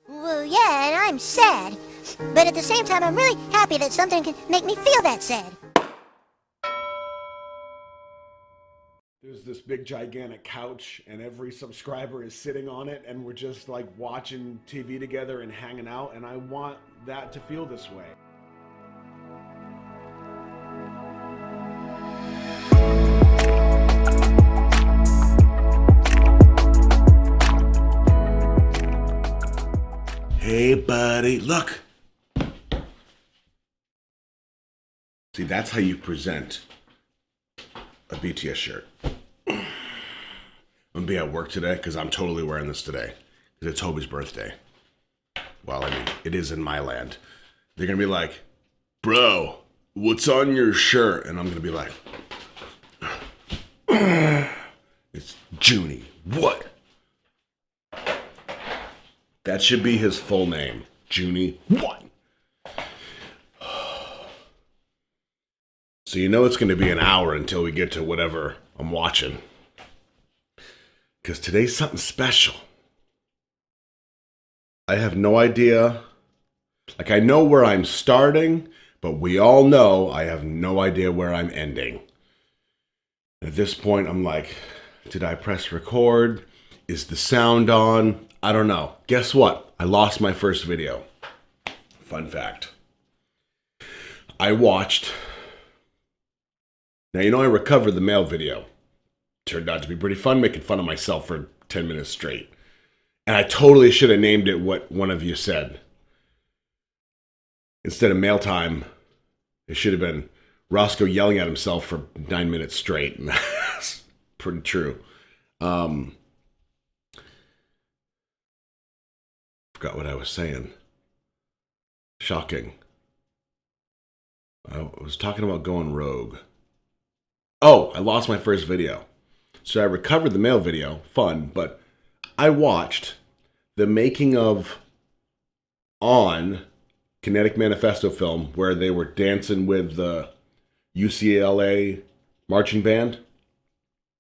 Well, yeah, and I'm sad. But at the same time, I'm really happy that something can make me feel that sad. There's this big gigantic couch and every subscriber is sitting on it and we're just like watching TV together and hanging out, and I want that to feel this way. Hey buddy, look. See, that's how you present a BTS shirt. I'm gonna be at work today because I'm totally wearing this today because it's Hobie's birthday. Well, I mean, it is in my land. They're gonna be like, bro, what's on your shirt? And I'm gonna be like, it's Junie. What? That should be his full name. Junie. What? So you know it's gonna be an hour until we get to whatever I'm watching. Because today's something special. I have no idea. Like, I know where I'm starting, but we all know I have no idea where I'm ending. At this point, I'm like, did I press record? Is the sound on? I don't know. Guess what? I lost my first video. Fun fact. I watched... Now, you know I recovered the male video. Turned out to be pretty fun, making fun of myself for 10 minutes straight. And I totally should have named it what one of you said. Instead of mail time, it should have been Roscoe yelling at himself for 9 minutes straight. And that's pretty true. Forgot what I was saying. Shocking. I was talking about going rogue. Oh, I lost my first video. So I recovered the male video, fun, but I watched the making of On Kinetic Manifesto film where they were dancing with the UCLA marching band.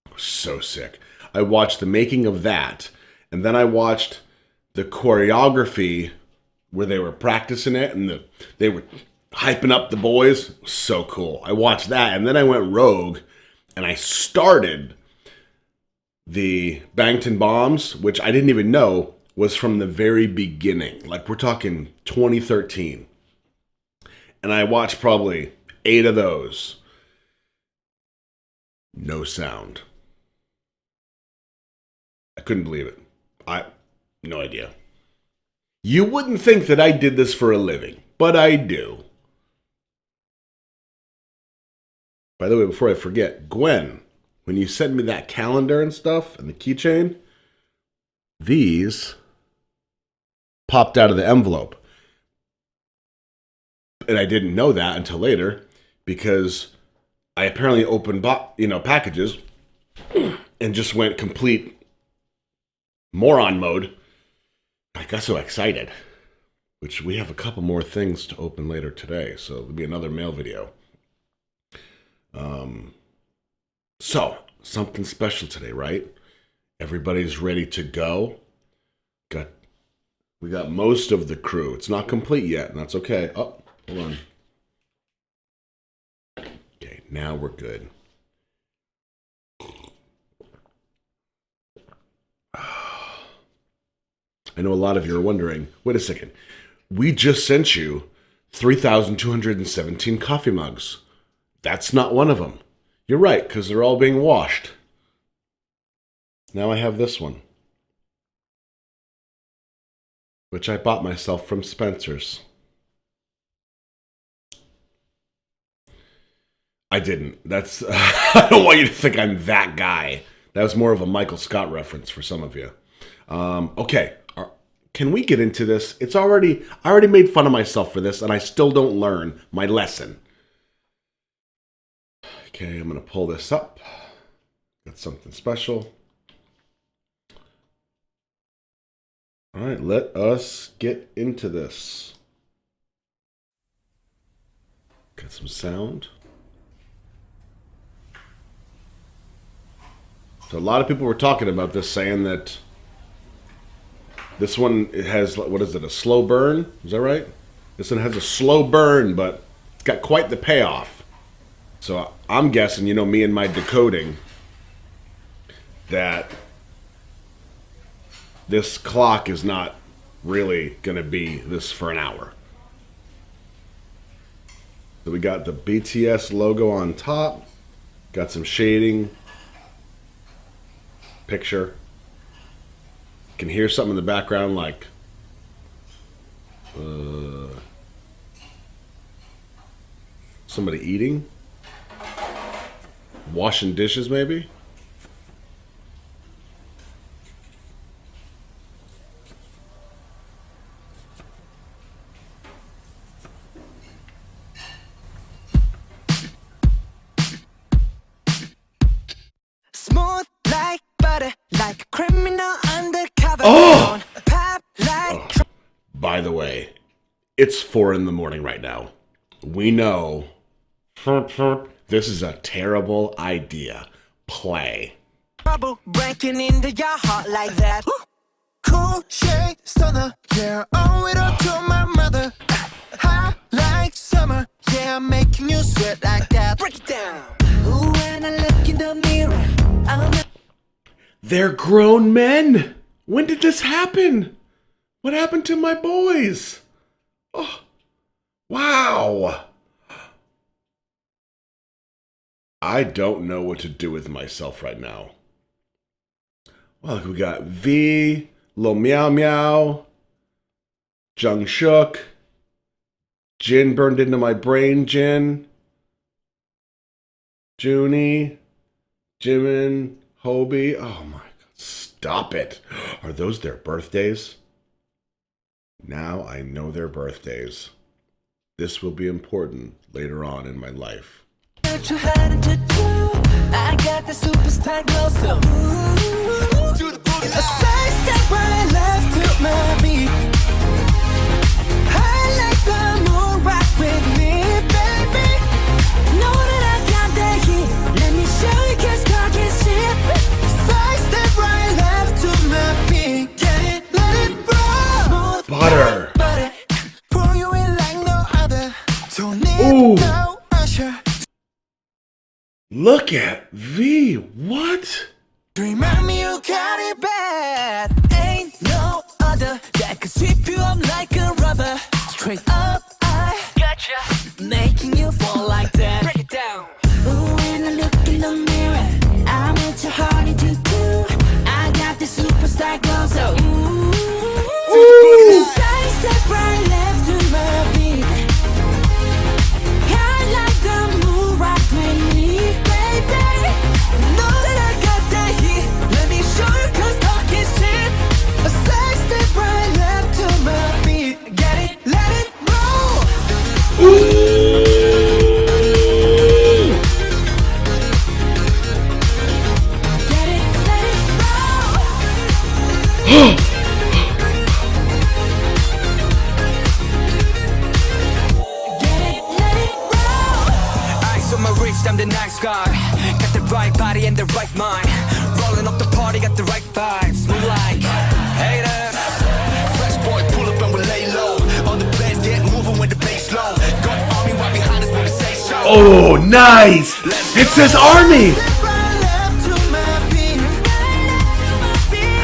It was so sick. I watched the making of that, and then I watched the choreography where they were practicing it and they were hyping up the boys. It was so cool. I watched that, and then I went rogue and I started the Bangtan Bombs, which I didn't even know was from the very beginning. Like, we're talking 2013. And I watched probably 8 of those. No sound. I couldn't believe it. No idea. You wouldn't think that I did this for a living, but I do. By the way, before I forget, Gwen, when you sent me that calendar and stuff and the keychain, these popped out of the envelope. And I didn't know that until later because I apparently opened packages and just went complete moron mode. I got so excited, which we have a couple more things to open later today, so there'll be another mail video. So, something special today, right? Everybody's ready to go. We got most of the crew. It's not complete yet, and that's okay. Oh, hold on. Okay, now we're good. I know a lot of you are wondering, wait a second. We just sent you 3,217 coffee mugs. That's not one of them. You're right, because they're all being washed. Now I have this one, which I bought myself from Spencer's. I didn't. That's I don't want you to think I'm that guy. That was more of a Michael Scott reference for some of you. Okay, can we get into this? I already made fun of myself for this, and I still don't learn my lesson. Okay, I'm going to pull this up. Got something special. All right, let us get into this. Got some sound. So a lot of people were talking about this, saying that This one, it has, what is it, a slow burn? Is that right? This one has a slow burn, but it's got quite the payoff. So I'm guessing, you know, me and my decoding, that this clock is not really going to be this for an hour. So we got the BTS logo on top, got some shading, picture. Can hear something in the background like somebody eating, washing dishes maybe. Smooth like butter, like a criminal undercover. Oh! Pop like By the way, it's 4 in the morning right now. We know this is a terrible idea. Play. trouble breaking into your heart like that. Cool shade stunner, yeah, owe it all to my mother. Hot like summer, yeah, I'm making you sweat like that. Break it down. Ooh, when I look in the mirror, I'm They're grown men. When did this happen? What happened to my boys? Oh, wow. I don't know what to do with myself right now. Well, we got V, Lo Meow Meow, Jung Shook, Jin burned into my brain, Jin, Junie, Jimin, Hobie. Oh my God, stop it. Are those their birthdays? Now I know their birthdays. This will be important later on in my life. what you had to do. I got the superstar glow, so ooh, To the booty a line. side step right left to my beat. I like the moon rock with me, baby. Know that I got that heat. Let me show you 'cause talk is cheap. Side step right left to my beat. Get it, let it roll. Smooth Butter. butter. Pour you in like no other. Don't need Ooh. no usher. Look at V. What? Remind me you Got it bad. Ain't no other that could sweep you up like a rubber. Straight up, I gotcha. Making you fall like that. Break it down. Ooh, when I look in the mirror, I'm at your heart to do. I got the superstar glow, so ooh. Side step right left to my beat. I like the move right with me, baby. Know that I got that heat. Let me show you 'cause talk is cheap. a side step right left to my beat. Get it, let it roll. Get it, let it roll. Get it, let it roll. Eyes on my wrist, I'm the nice guy. Got the right body and the right mind. Rolling up the party, got the right vibes. Move like haters. Fresh boy, pull up and we lay low. All the players get moving with the bass low. Got army right behind us when we say so. Oh, nice. It says Army. Step right left to my beat.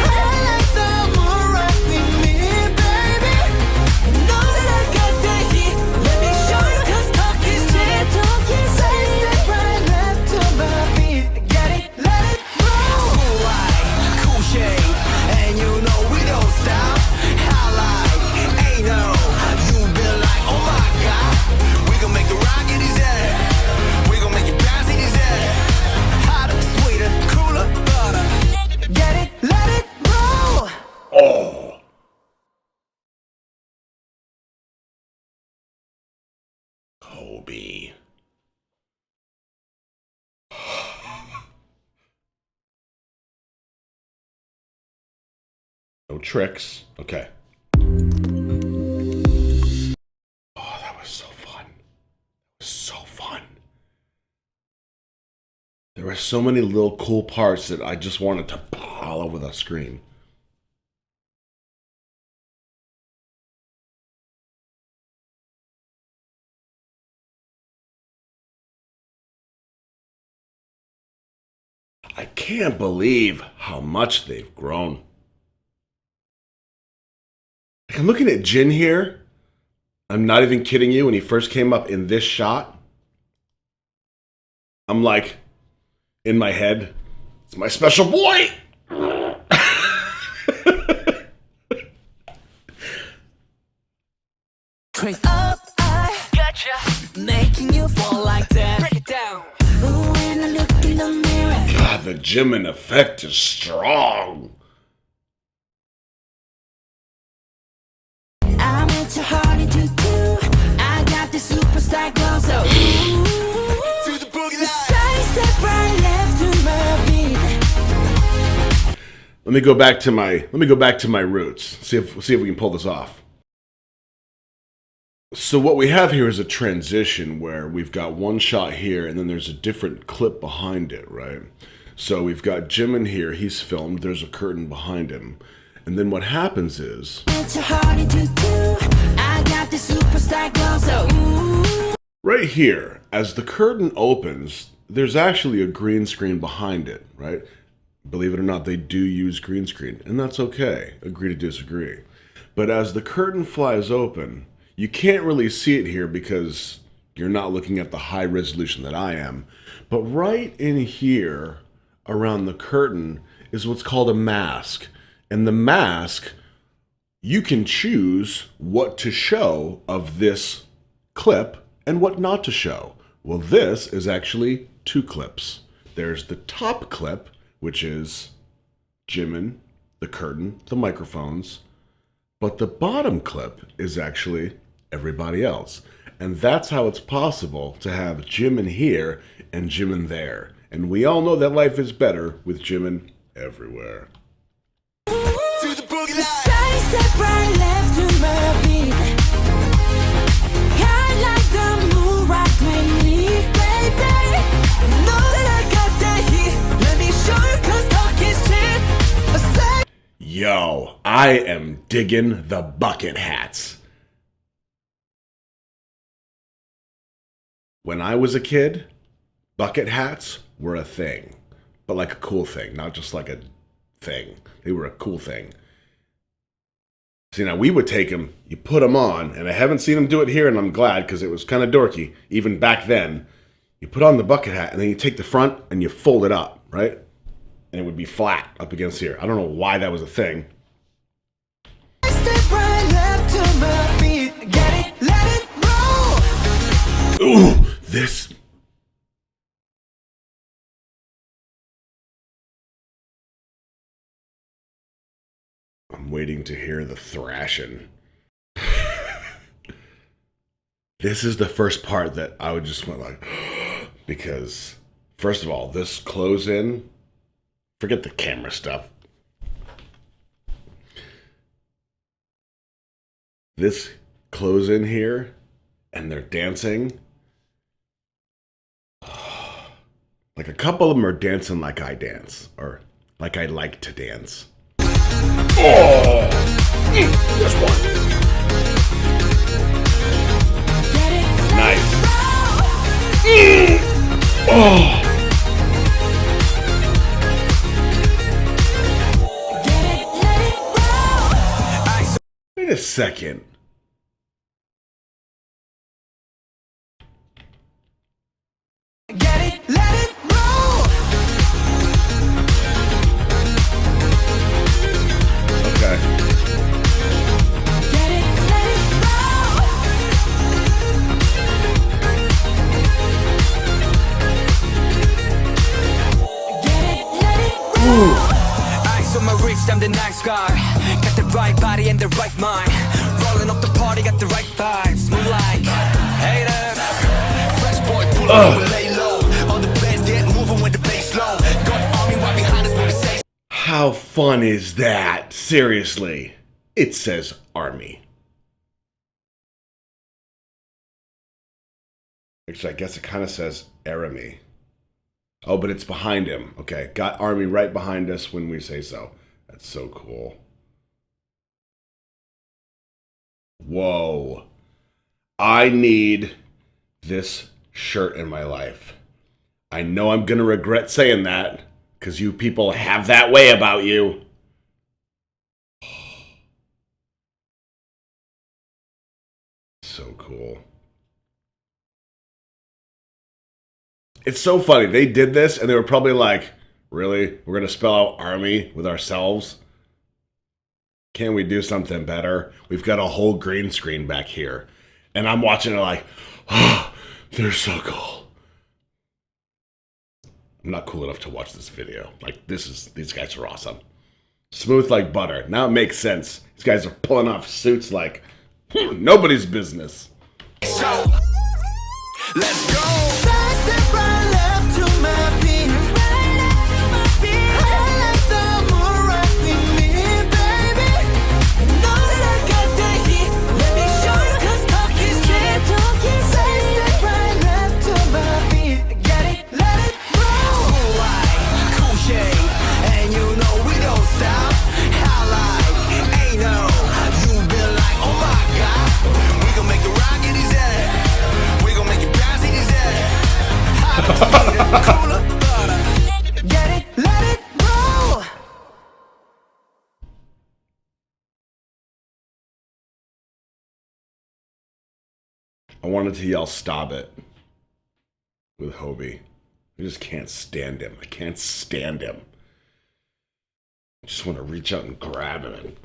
I like the moon rock with me, baby. Know that I got that heat. Let me show you 'cause talk is cheap. Side step right left to my beat. Get it, let it roll. Cool light, cool shade, and you know we don't stop. Highlight, ain't no. You been like, oh my God. We gon' make the rocket his head. We gon' make it bounce in his head. Hotter, sweeter, cooler, butter. Get it, let it roll. Oh. Kobe. No tricks. Okay. Oh, that was so fun. So fun. There were so many little cool parts that I just wanted to all over the screen. I can't believe how much they've grown. Like, I'm looking at Jin here. I'm not even kidding you. When he first came up in this shot, I'm like, in my head, it's my special boy. Straight up, I gotcha, making you fall like that. Break it down. Ooh, when I look in the mirror. God, the Jimin effect is strong. I'm at your heart to do. I got this superstar glow, so ooh. To the boogie line. Side step right left to my beat. Let me go back to my roots. See if we can pull this off. So what we have here is a transition where we've got one shot here and then there's a different clip behind it, right? So we've got Jimin here, he's filmed, there's a curtain behind him. And then what happens is, At your heart to do. I got this superstar glow, so ooh. right here, as the curtain opens, there's actually a green screen behind it, right? Believe it or not, they do use green screen, and that's okay. Agree to disagree. But as the curtain flies open, you can't really see it here because you're not looking at the high resolution that I am. But right in here, around the curtain, is what's called a mask. And the mask, you can choose what to show of this clip and what not to show. Well, this is actually two clips. There's the top clip, which is Jimin, the curtain, the microphones. But the bottom clip is actually everybody else. And that's how it's possible to have Jimin here and Jimin there. And we all know that life is better with Jimin everywhere. To the boogie line. Side step right left to my beat. I like the moon rock with me, baby. Know that I got that heat. Let me show you 'cause talk is cheap. I say Yo, I am digging the bucket hats. When I was a kid, bucket hats were a thing. But like a cool thing, not just like a thing. They were a cool thing. See, now we would take them, you put them on, and I haven't seen them do it here, and I'm glad because it was kind of dorky, even back then. You put on the bucket hat, and then you take the front and you fold it up, right? And it would be flat up against here. I don't know why that was a thing. step right left to my beat. Get it, let it roll. Ooh, this. I'm waiting to hear the thrashing. This is the first part that I would just went like, because first of all, this close in, forget the camera stuff. This close in here, and they're dancing. Like a couple of them are dancing like I dance, or like I like to dance. Oh! This one. Nice. Oh! Wait a second. Get it, let it roll. Okay. Get it, let it roll. Get it, let it roll. Eyes on my wrist, I'm the nice guy. Got the right body and the right mind. Rolling up the party, got the right vibes. Move like haters. Fresh boy, pull up and lay low. All the bands get moving with the bass low. Got army right behind us when we say. How fun is that? Seriously. It says Army. Actually, I guess it kind of says Army. Oh, but it's behind him. Okay, got Army right behind us when we say so. That's so cool. Whoa. I need this shirt in my life. I know I'm going to regret saying that, because you people have that way about you. So cool. It's so funny. They did this, and they were probably like, really? We're going to spell out army with ourselves? Can we do something better? We've got a whole green screen back here. And I'm watching it like, oh, they're so cool. I'm not cool enough to watch this video. Like, these guys are awesome. Smooth like butter. Now it makes sense. These guys are pulling off suits like nobody's business. So, let's go. Side step right left to my beat. I like the moon right with me, baby. Know that I got the heat. Let me show you 'cause talk is cheap. Side step right left to my beat. Get it, let it roll. Cool light, cool shade, and you know we don't stop. Highlight, ain't no, you been like, oh my god. We gon' make it rock in his head. We gon' make it bounce in his head. Cooler, butter. Get it, let it roll. I wanted to yell stop it with Hobie. I just can't stand him. I can't stand him. I just want to reach out and grab him.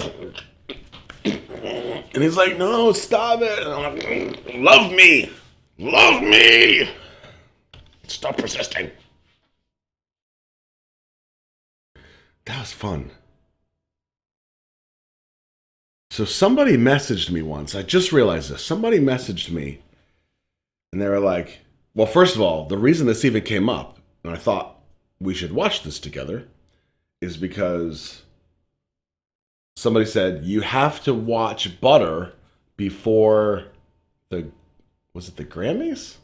And he's like, no, stop it. And I'm like, love me. Love me. Stop resisting. That was fun. So somebody messaged me once. I just realized this. Somebody messaged me. And they were like, well, first of all, the reason this even came up, and I thought we should watch this together, is because somebody said, you have to watch Butter before was it the Grammys?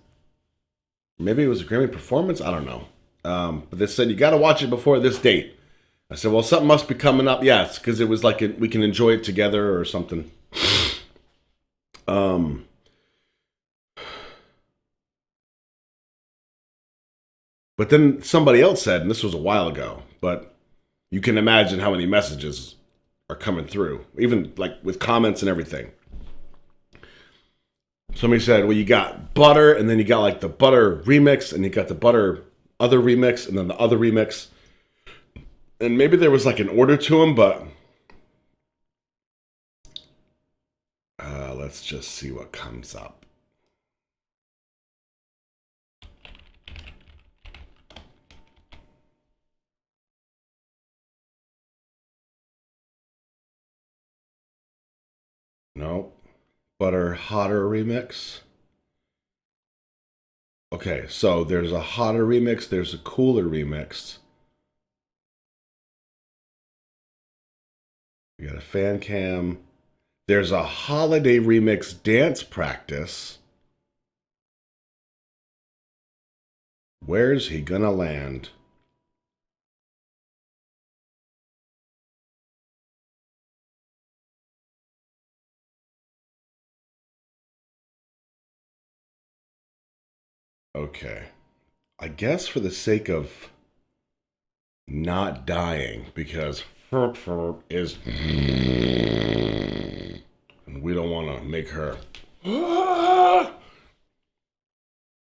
Maybe it was a Grammy performance? I don't know. But they said, you got to watch it before this date. I said, well, something must be coming up. Yes, because it was like we can enjoy it together or something. But then somebody else said, and this was a while ago, but you can imagine how many messages are coming through, even like with comments and everything. Somebody said, well, you got Butter, and then you got like the Butter remix, and you got the Butter other remix, and then the other remix. And maybe there was like an order to them, but let's just see what comes up. Nope. Butter Hotter remix. Okay, so there's a hotter remix, there's a cooler remix. We got a fan cam. There's a holiday remix dance practice. Where's he gonna land? Okay. I guess for the sake of not dying, because is and we don't want to make her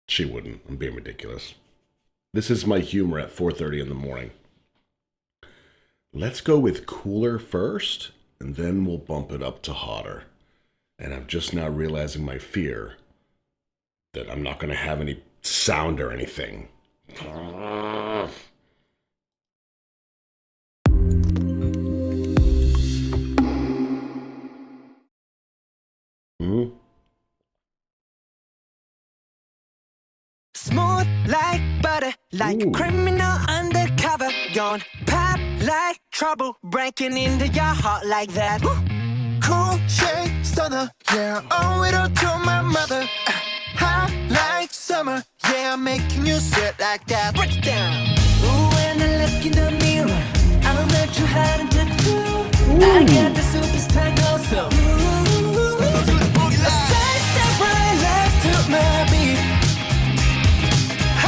she wouldn't. I'm being ridiculous. This is my humor at 4:30 in the morning. Let's go with cooler first, and then we'll bump it up to hotter. And I'm just now realizing my fear that I'm not going to have any sound or anything. Smooth like butter, like a criminal undercover. Gone pop like trouble, breaking into your heart like that. Cool shade stunner, yeah, owe it all to my mother. Hot like summer, yeah, I'm making you sweat like that. Break it down. Ooh, when I look in the mirror, I'm not too hard to do. I got the superstar glow, so A side step right left to my beat. I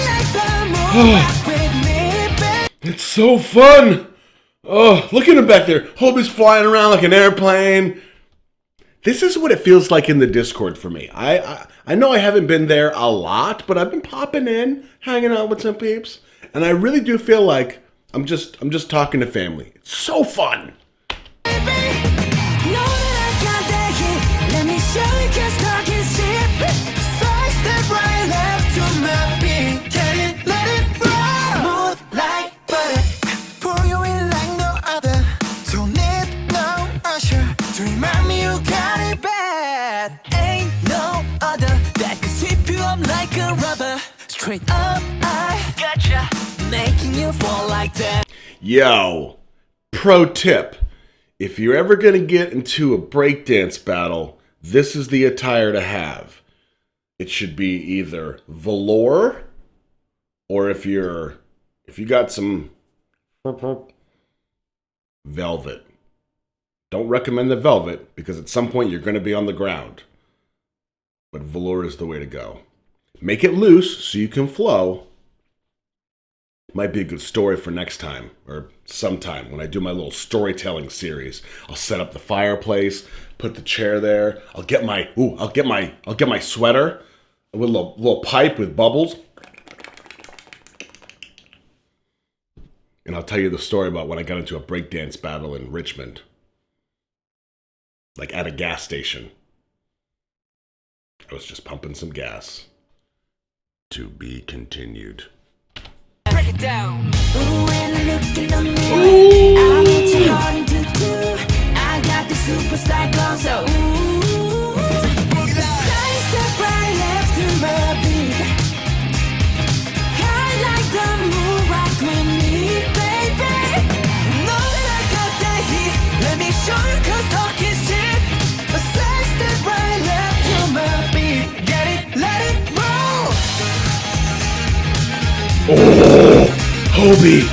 like the moon rock with me, baby. It's so fun! Oh, look at him back there. Hobie's flying around like an airplane. This is what it feels like in the Discord for me. I know I haven't been there a lot, but I've been popping in, hanging out with some peeps, and I really do feel like I'm just talking to family. It's so fun. Straight up, I gotcha, making you fall like that. Yo, pro tip. If you're ever going to get into a breakdance battle, this is the attire to have. It should be either velour, or if you got some velvet. Don't recommend the velvet, because at some point you're going to be on the ground. But velour is the way to go. Make it loose so you can flow. Might be a good story for next time, or sometime when I do my little storytelling series. I'll set up the fireplace, put the chair there. I'll get my sweater with a little pipe with bubbles. And I'll tell you the story about when I got into a breakdance battle in Richmond. Like at a gas station. I was just pumping some gas. To be continued. Break it down. Ooh, and looking at me. I'm itching hard into two. I got the superstar glow, so ooh. Side step right left to my beat. I like the move rock with me, baby. Know that I got that heat. Let me show you 'cause talk is cheap. A side step right left to my beat. Get it, let it roll. Oh, Hobie!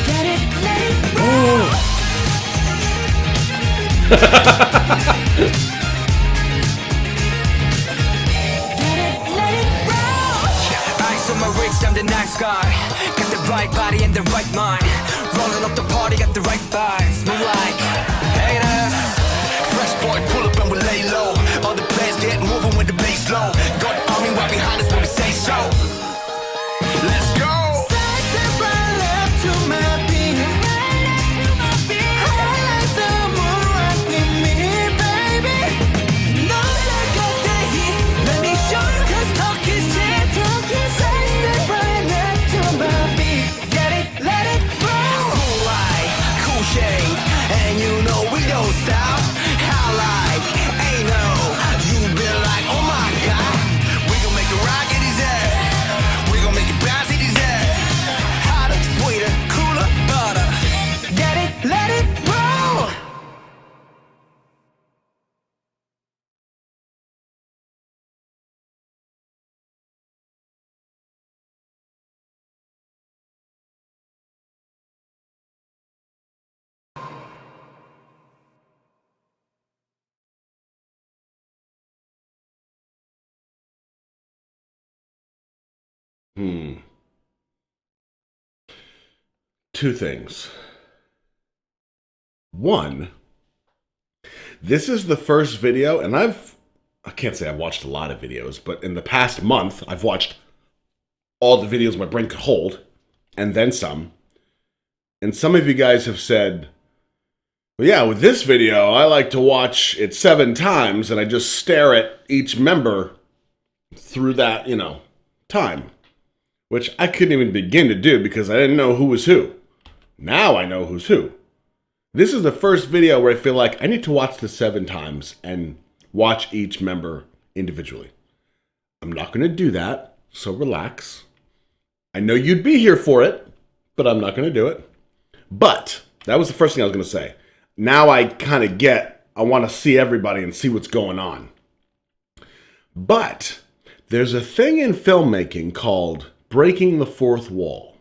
Let it roll. Let it roll. Eyes on my wrist, I'm the nice guy. Got the right body and the right mind. Rolling up the party, got the right vibes. Move like haters. Fresh boy, pull up and we lay low. All the players get moving with the bass low. Got the army right behind us when we say so. Let's go. Side step right left to my beat. I like the move rock with me, baby. Know that I got that heat. Let me show you 'cause talk is cheap. Side step right left to my beat. Get it, let it roll. Cool light, cool shade, and you know we don't stop. Highlight, ain't no, you been like, oh my god. We gon' make it rock in his head. We gon' make it bounce in his head. Hotter, sweeter, cooler, butter. Get it, let it roll. Two things. One, this is the first video, and I can't say I've watched a lot of videos, but in the past month, I've watched all the videos my brain could hold, and then some. And some of you guys have said, well, yeah, with this video, I like to watch it 7 times, and I just stare at each member through that, time. Which I couldn't even begin to do because I didn't know who was who. Now I know who's who. This is the first video where I feel like I need to watch this 7 times and watch each member individually. I'm not going to do that, so relax. I know you'd be here for it, but I'm not going to do it. But that was the first thing I was going to say. Now I kind of I want to see everybody and see what's going on. But there's a thing in filmmaking called breaking the fourth wall.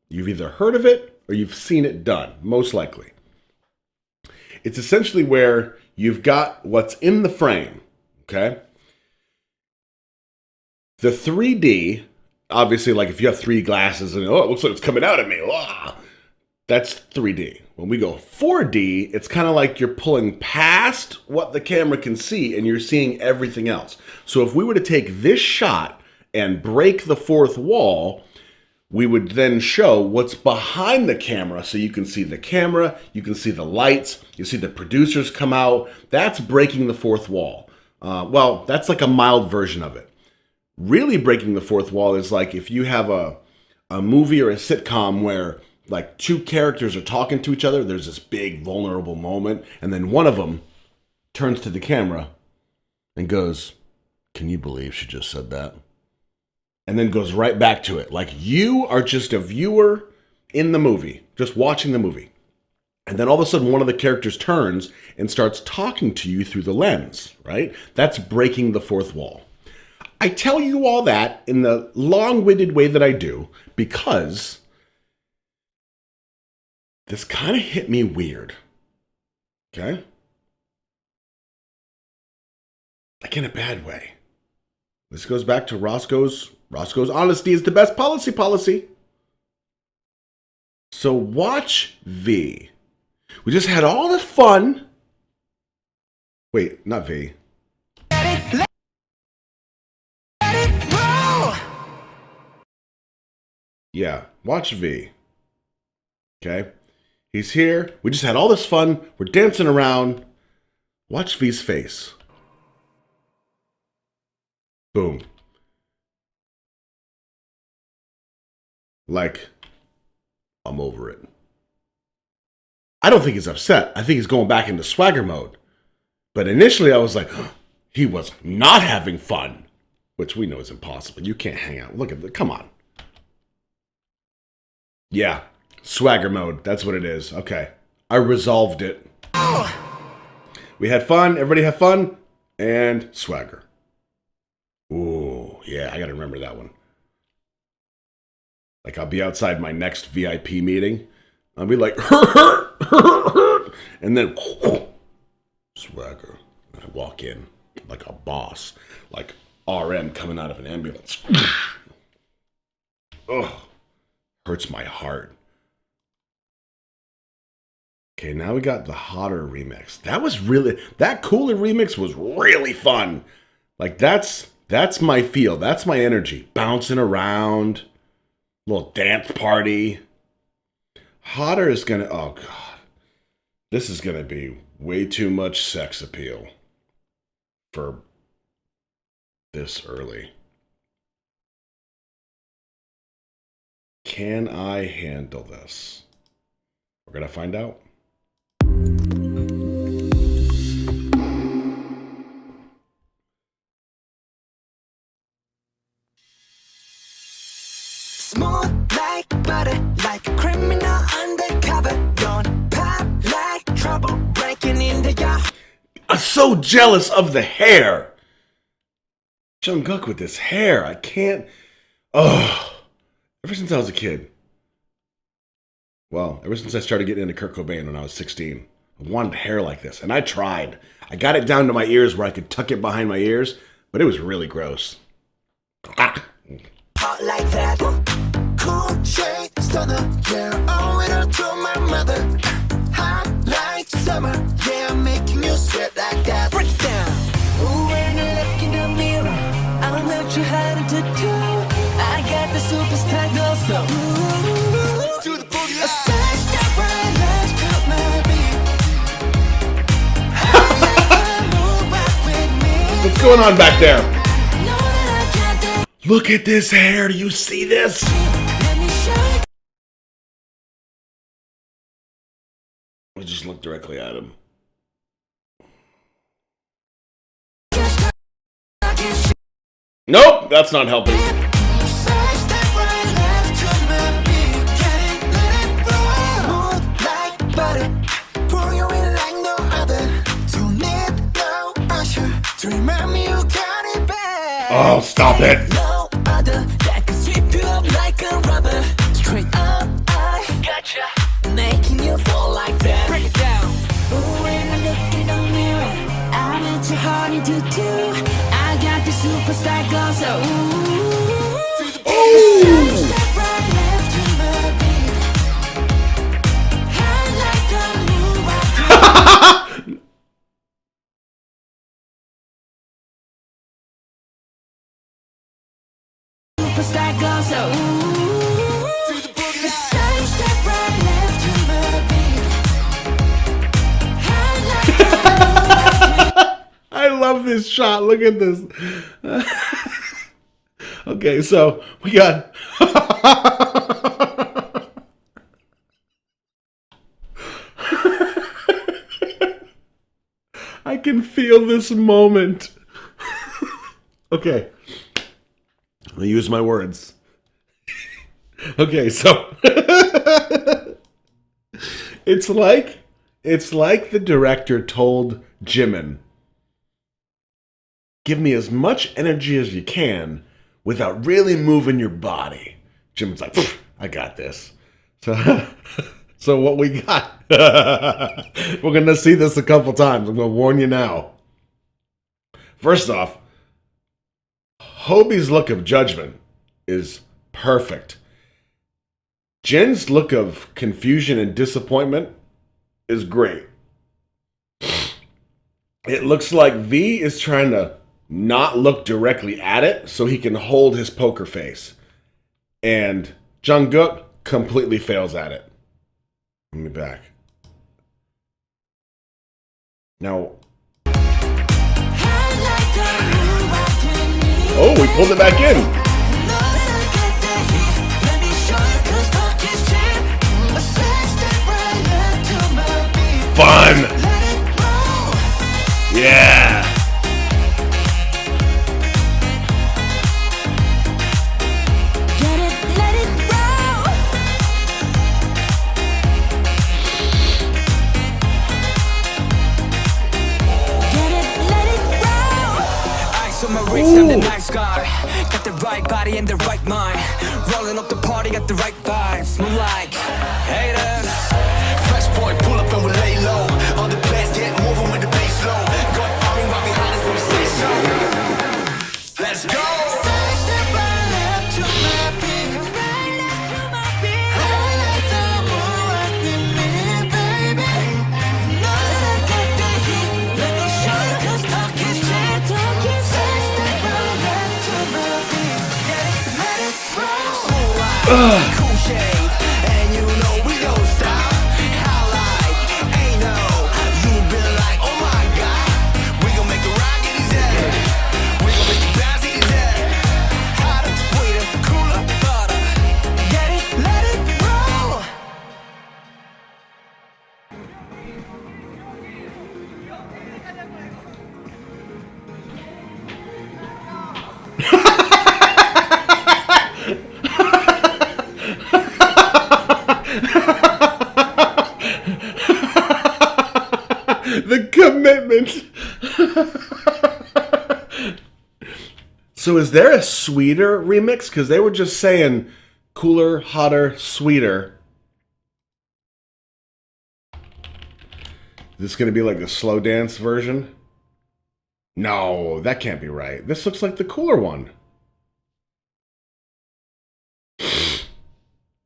You've either heard of it or you've seen it done, most likely. It's essentially where you've got what's in the frame, okay? The 3D obviously, like if you have 3 glasses and, oh, it looks like it's coming out at me. Ah, that's 3D. When we go 4D, it's kind of like you're pulling past what the camera can see and you're seeing everything else. So if we were to take this shot and break the fourth wall, we would then show what's behind the camera, so you can see the camera, you can see the lights, you see the producers come out. That's breaking the fourth wall. Well, that's like a mild version of it. Really breaking the fourth wall is like if you have a movie or a sitcom where like 2 characters are talking to each other, there's this big vulnerable moment, and then one of them turns to the camera and goes, "Can you believe she just said that?" And then goes right back to it. Like you are just a viewer in the movie, just watching the movie. And then all of a sudden one of the characters turns and starts talking to you through the lens, right? That's breaking the fourth wall. I tell you all that in the long-winded way that I do because this kind of hit me weird. Okay? Like in a bad way. This goes back to Roscoe's honesty is the best policy. So watch V. We just had all this fun. Wait, not V. Let it roll. Yeah, watch V. Okay? He's here. We just had all this fun. We're dancing around. Watch V's face. Boom. Like, I'm over it. I don't think he's upset. I think he's going back into swagger mode. But initially I was like, he was not having fun. Which we know is impossible. You can't hang out. Look at the, come on. Yeah, swagger mode. That's what it is. Okay. I resolved it. We had fun. Everybody had fun. And swagger. Ooh, yeah, I gotta remember that one. Like, I'll be outside my next VIP meeting. I'll be like, and then, swagger. And I walk in like a boss. Like RM coming out of an ambulance. Ugh. Hurts my heart. Okay, now we got the hotter remix. That cooler remix was really fun. Like, that's my feel. That's my energy. Bouncing around. Little dance party. Hotter is gonna, oh God. This is gonna be way too much sex appeal for this early. Can I handle this? We're gonna find out. Smooth like butter, like a criminal undercover. Don't pop like trouble, breaking into your. I'm so jealous of the hair. Jungkook with this hair. I can't. Oh. Ever since I was a kid. Well, ever since I started getting into Kurt Cobain when I was 16. I wanted hair like this. And I tried. I got it down to my ears where I could tuck it behind my ears. But it was really gross. Ah. Hot like that. Cool shade stunner, yeah, owe it all to my mother. Hot like summer, yeah, I'm making you sweat like that. Break it down. Ooh, when I look in the mirror, I'm not sure how to do. I got the superstar glow, so ooh, To the boogie line. side step right, let's cut my beat. Move back with me. What's going on back there? Know that I got that. Look at this hair. Do you see this? Let me show you. I just look directly at him. Nope, that's not helping. Side step right, let's cut my beat. Get it, let it roll. Smooth like butter, pour you in like no other. Don't need no usher to remind me you got it bad. Oh, stop it. No other that can sweep you up like a rubber. Straight up, I gotcha. Making you fall like that. Break it down. Ooh, when I look in the mirror, I'm not too hard to do. I got the superstar glow, so ooh. style goes so ooh. Side step right left to my beat. I love this shot. Look at this. Okay, so we got. I can feel this moment. Okay. I'll use my words. Okay, so it's like the director told Jimin, give me as much energy as you can without really moving your body. Jimin's like, I got this. So what we got, we're going to see this a couple times. I'm going to warn you now. First off, Hobie's look of judgment is perfect. Jin's look of confusion and disappointment is great. It looks like V is trying to not look directly at it so he can hold his poker face. And Jungkook completely fails at it. Let me back. Now. Oh, we pulled it back in. Fun. Yeah. I'm the nice guy, got the right body and the right mind. Rolling up the party, got the right vibes. Move like haters. Fresh boy, pull up and we lay low. All the plans get moving with the bass low. Got army right behind us when we say so. Let's go. Cool shade, and you know we don't stop. How like, ain't no, you been like, oh my god. We gon' make the rocket his head. We gon' make the bounce his head. Hotter, sweeter, cooler, butter. Get it, let it roll. The commitment. So is there a sweeter remix? Because they were just saying cooler, hotter, sweeter. This is going to be like the slow dance version? No, that can't be right. This looks like the cooler one.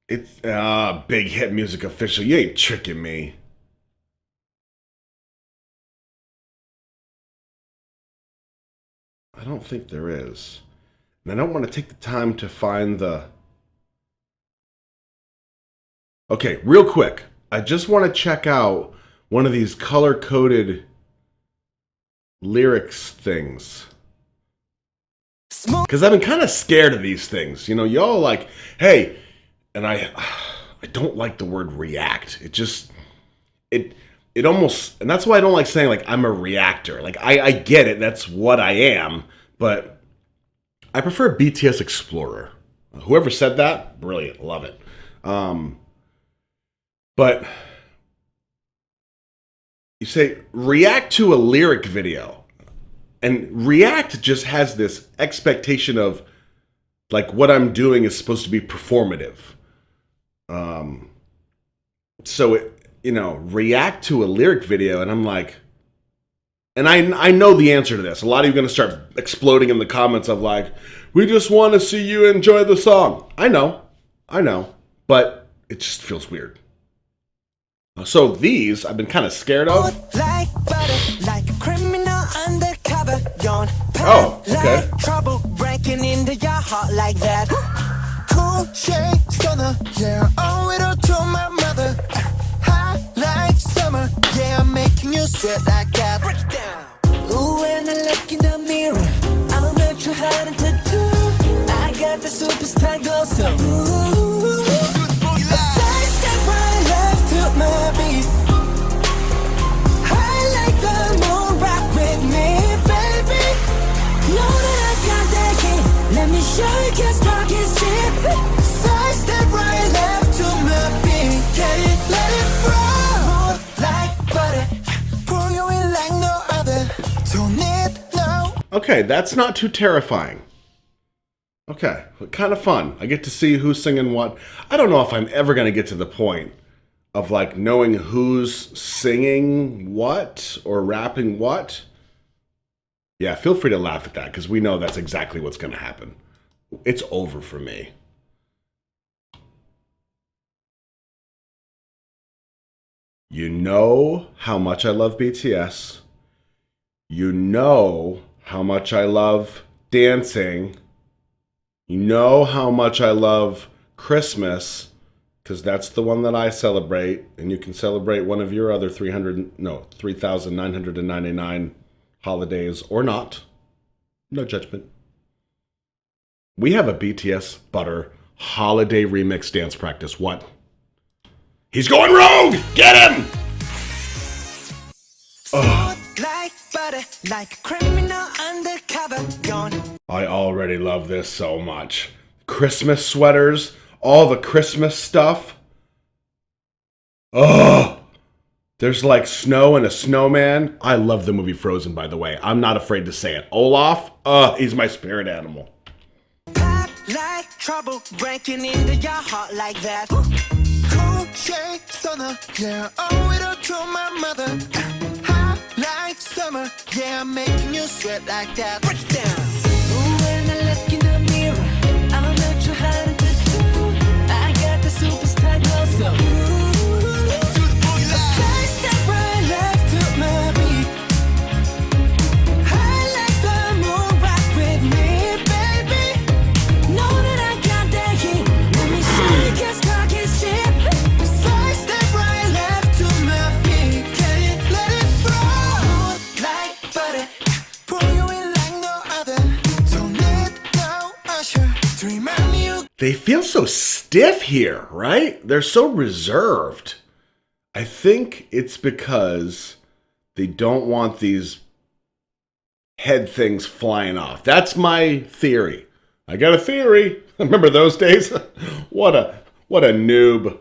It's Big Hit Music Official. You ain't tricking me. I don't think there is. And I don't want to take the time to find the... Okay, real quick. I just want to check out one of these color-coded lyrics things. Because I've been kind of scared of these things. You know, y'all like, hey, and I don't like the word react. It just, it almost, and that's why I don't like saying like I'm a reactor. Like I get it, that's what I am, but I prefer BTS Explorer. Whoever said that, brilliant, love it. But you say react to a lyric video, and react just has this expectation of like what I'm doing is supposed to be performative. So it, you know, react to a lyric video, and I'm like, and I know the answer to this. A lot of you are going to start exploding in the comments of like, we just want to see you enjoy the song. I know, but it just feels weird. So these I've been kind of scared of. Like butter, like a criminal undercover. Oh, okay. Trouble, breaking into your heart like that. Cool shade stunner, yeah, owe it all to my mother. Hot like summer, yeah, I'm making you sweat like that. Break it down. Ooh, when I look in the mirror, I'm not too hard to do. I got the superstar glow, so ooh. Side step right left to my beat. I like the moon, rock with me, baby. Know that I got that heat. Let me show you, 'cause talk is cheap. Side step right left to my beat. Get it, let it roll. Smooth like butter, pull you in like no other. Don't need no. Okay, that's not too terrifying. Okay, kind of fun. I get to see who's singing what. I don't know if I'm ever going to get to the point of like knowing who's singing what or rapping what. Yeah, feel free to laugh at that because we know that's exactly what's going to happen. It's over for me. You know how much I love BTS. You know how much I love dancing. You know how much I love Christmas, because that's the one that I celebrate, and you can celebrate one of your other 3,999 holidays or not. No judgment. We have a BTS Butter holiday remix dance practice. What? He's going rogue! Get him! Ugh. Like butter, like a criminal undercover. Gone. I already love this so much. Christmas sweaters, all the Christmas stuff. Ugh! There's like snow and a snowman. I love the movie Frozen, by the way. I'm not afraid to say it. Olaf, he's my spirit animal. Pop like trouble, breaking into your heart like that. Cool shade stunner, yeah, owe it all to my mother. Hot like summer, yeah, I'm making you sweat like that. Break it down. Ooh, when I look in the mirror, I'm not too hard to do. I got the superstar glow, so ooh. Side step right left to my beat. I like the moon, rock with me, baby. Know that I got that heat. Let me show you, 'cause talk is cheap. Side step right left to my beat. Get it, let it roll. Like butter. Pull you in like no other. Don't need no usher to remind me you. They feel so stiff here, right? They're so reserved. I think it's because they don't want these head things flying off. That's my theory. I got a theory. Remember those days? What a noob.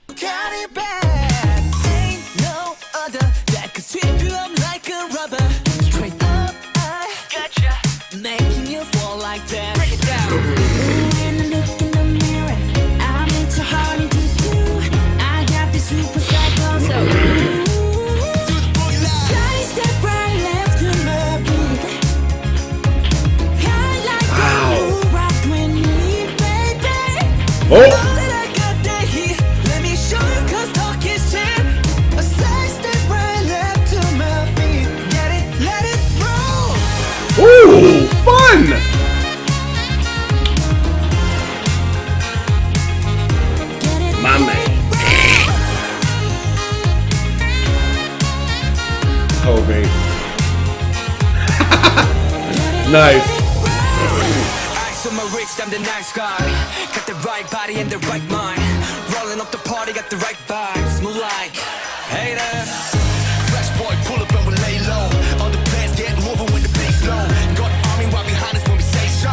Got it bad. Ain't no other that could sweep you up like a rubber. Straight up, I gotcha. Making you fall like that. Break it down. When I look in the mirror, I'm into hard to do. I got this super cycle, so side step right left to my beat. I like the moon, rock with me, baby. Oh! Ooh, fun! My man. Kobe. Nice. Ice on my wrist, I'm the nice guy. Got the right body and the right mind. Rolling up the party, got the right vibes. Move like haters. Fresh boy, pull up and we lay low. All the plans get moving when the bass low. Got army right behind us when we say so.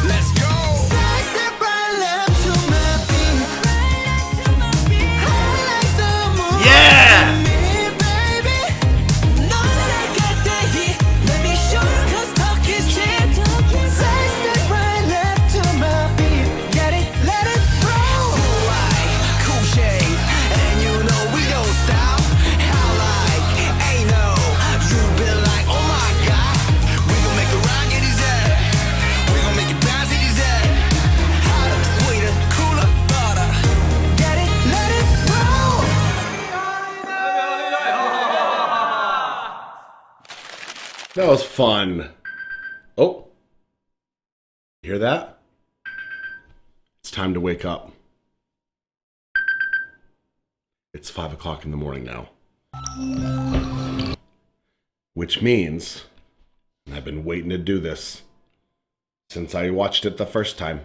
Let's go. Side step right left to my beat. I like the moon. Yeah! Me, baby. Know that I got that heat. Let me show you, 'cause talk is cheap. Side step right left to my beat. Get it, let it roll. Right, cool shade, and you know we don't stop. How like, ain't no, you been like, oh my god, we gon' make it rock in his head, we gon' make it bounce in his head. Hotter, sweeter, cooler, butter. Get it, let it roll. That was fun. Oh, Hear that? It's time to wake up. It's 5 o'clock in the morning now. Which means, and I've been waiting to do this since I watched it the first time.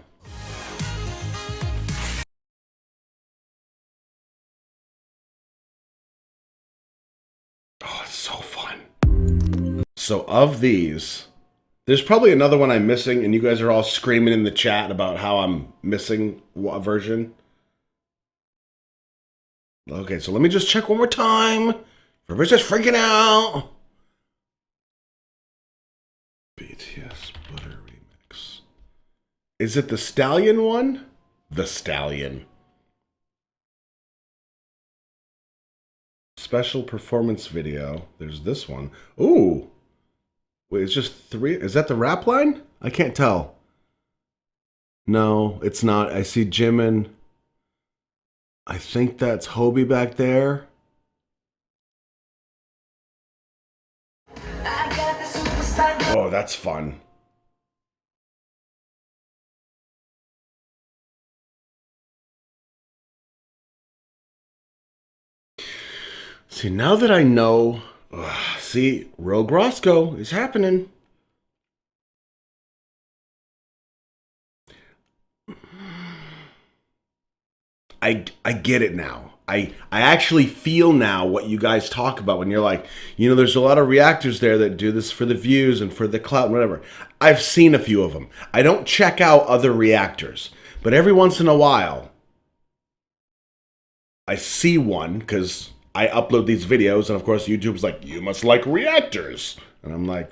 Oh, it's so fun. So of these, there's probably another one I'm missing, and you guys are all screaming in the chat about how I'm missing a version. Okay, so let me just check one more time. Everybody's just freaking out. BTS Butter Remix. Is it the Stallion one? The Stallion. Special performance video. There's this one. Ooh. Wait, it's just 3. Is that the rap line? I can't tell. No, it's not. I see Jimin. I think that's Hobie back there. Oh, that's fun. See, now that I know, see, Rogue Roscoe is happening. I get it now. I actually feel now what you guys talk about when you're like, you know, there's a lot of reactors there that do this for the views and for the clout and whatever. I've seen a few of them. I don't check out other reactors, but every once in a while, I see one because I upload these videos, and of course YouTube's like, you must like reactors. And I'm like,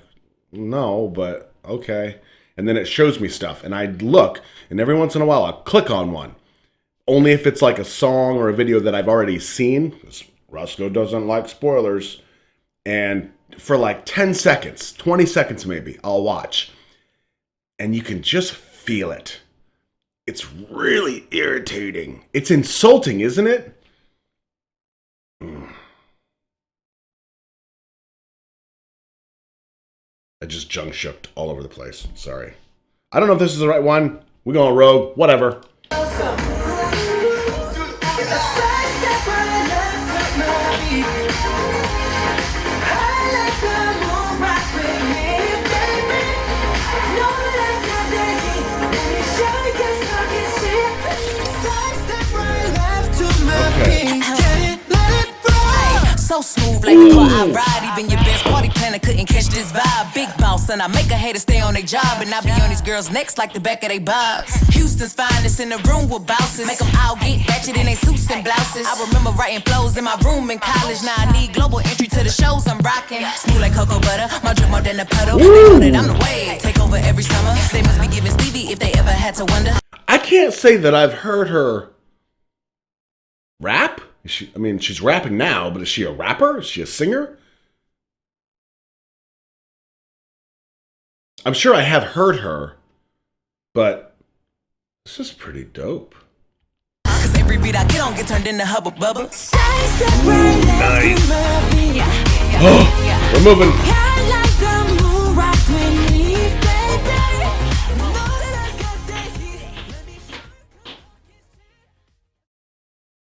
no, but okay. And then it shows me stuff, and I look, and every once in a while I'll click on one. Only if it's like a song or a video that I've already seen, because Roscoe doesn't like spoilers. And for like 10 seconds, 20 seconds maybe, I'll watch. And you can just feel it. It's really irritating. It's insulting, isn't it? I just junk shooked all over the place. Sorry. I don't know if this is the right one. We're going Rogue. Whatever. So smooth like the car I ride. Even your best party planner couldn't catch this vibe. Big boss and I make a hater stay on their job. And I be on these girls' necks like the back of their bobs. Houston's finest in the room with bouncers. Make them all get ratchet in their suits and blouses. I remember writing flows in my room in college. Now I need global entry to the shows I'm rocking. Smooth like cocoa butter, my drip more than a puddle. They know that I'm the wave. Take over every summer. They must be giving Stevie if they ever had to wonder. I can't say that I've heard her rap. I mean, she's rapping now, but is she a rapper? Is she a singer? I'm sure I have heard her, but this is pretty dope. Cause every beat I get on get turned into hubba bubba. Nice. Oh, we're moving.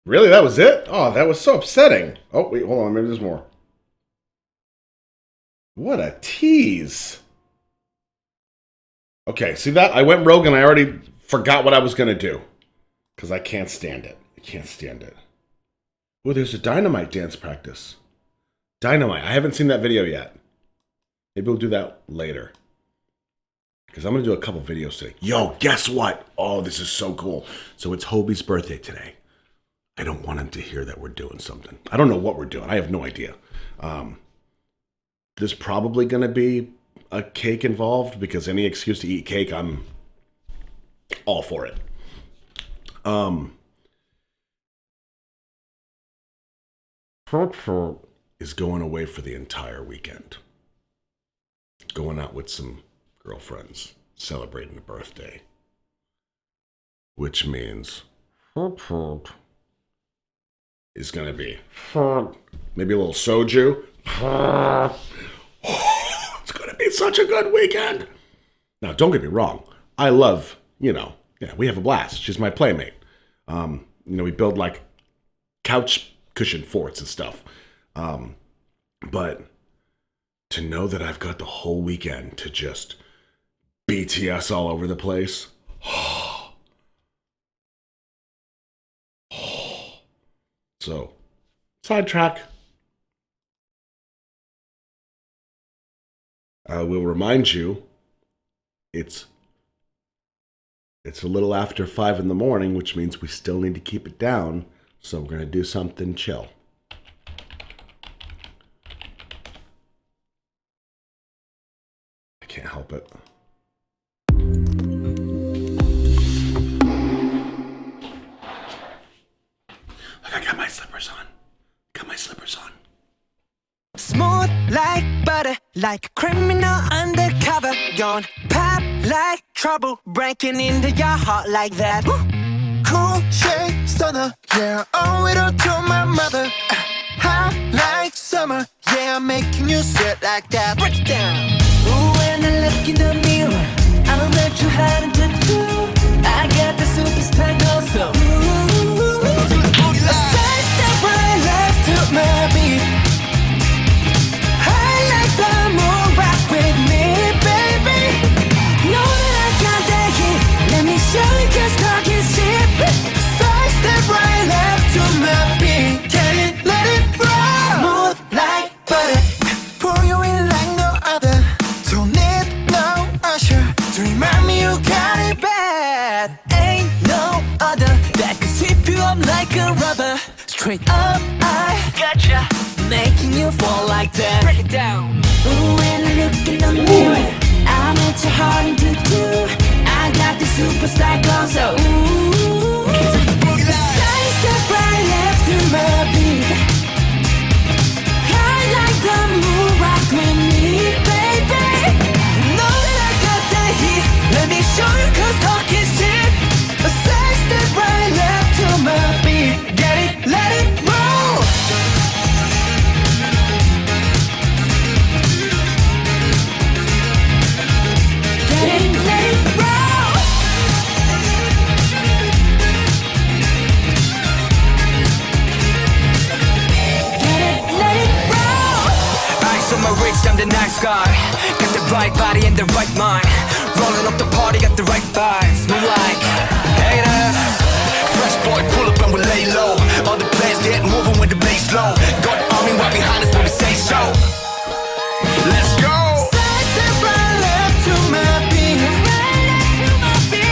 Really? That was it? Oh, that was so upsetting. Oh, wait, hold on. Maybe there's more. What a tease. Okay, see that? I went rogue and I already forgot what I was going to do. Because I can't stand it. I can't stand it. Oh, there's a Dynamite dance practice. Dynamite. I haven't seen that video yet. Maybe we'll do that later. Because I'm going to do a couple videos today. Yo, guess what? Oh, this is so cool. So it's Hobie's birthday today. I don't want him to hear that we're doing something. I don't know what we're doing. I have no idea. There's probably going to be a cake involved because any excuse to eat cake, I'm all for it. Is going away for the entire weekend. Going out with some girlfriends, celebrating a birthday. Which means is going to be maybe a little soju. It's going to be such a good weekend. Now, don't get me wrong. I love, yeah, we have a blast. She's my playmate. We build like couch cushion forts and stuff. But to know that I've got the whole weekend to just BTS all over the place. So, sidetrack. I will remind you, it's a little after 5 in the morning, which means we still need to keep it down. So we're going to do something chill. I can't help it. Look, I got my slippers on. Smooth like butter, like a criminal undercover. Gone pop like trouble, breaking into your heart like that. Woo. Cool shade stunner, yeah, owe it all to my mother. Hot like summer, yeah, I'm making you sweat like that. Break it down. Ooh, when I look in the mirror, I don't let you hide into two. I got the superstar glow, so To the booty line. side step right left to my beat. I like the moon, rock with me, baby. Know that I got that heat. Let me show you, 'cause talk is cheap. Side step right left to my beat. Can it, let it roll. Smooth like butter, pour you in like no other. Don't need no usher to remind me you got it bad. Ain't no other that can sweep you up like a rubber. Straight up, I gotcha, making you fall like that. Break it down. Ooh, when I look in the mirror, I'm at your heart into two. I got the superstar glow, so ooh. Side step right left to my beat. I like the moon, rock with me, baby. Know that I got the heat. Let me show you, 'cause talk is cheap. A side step right left to my beat. Get it, let it roll. Let it roll. Let it roll. Ice on my wrist, I'm the nice guy. Got the right body and the right mind. Rolling up the party, got the right vibes. Move like haters. Fresh boy, pull up and we lay low. All the players get moving with the bass low. Got the army right behind us when we say so. Let's go. Side step right left to my beat.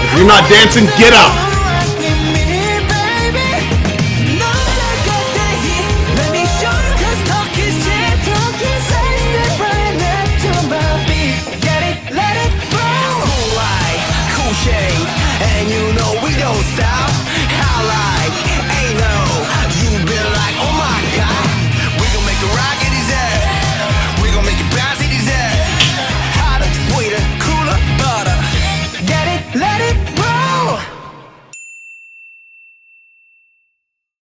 If you're not dancing, get up.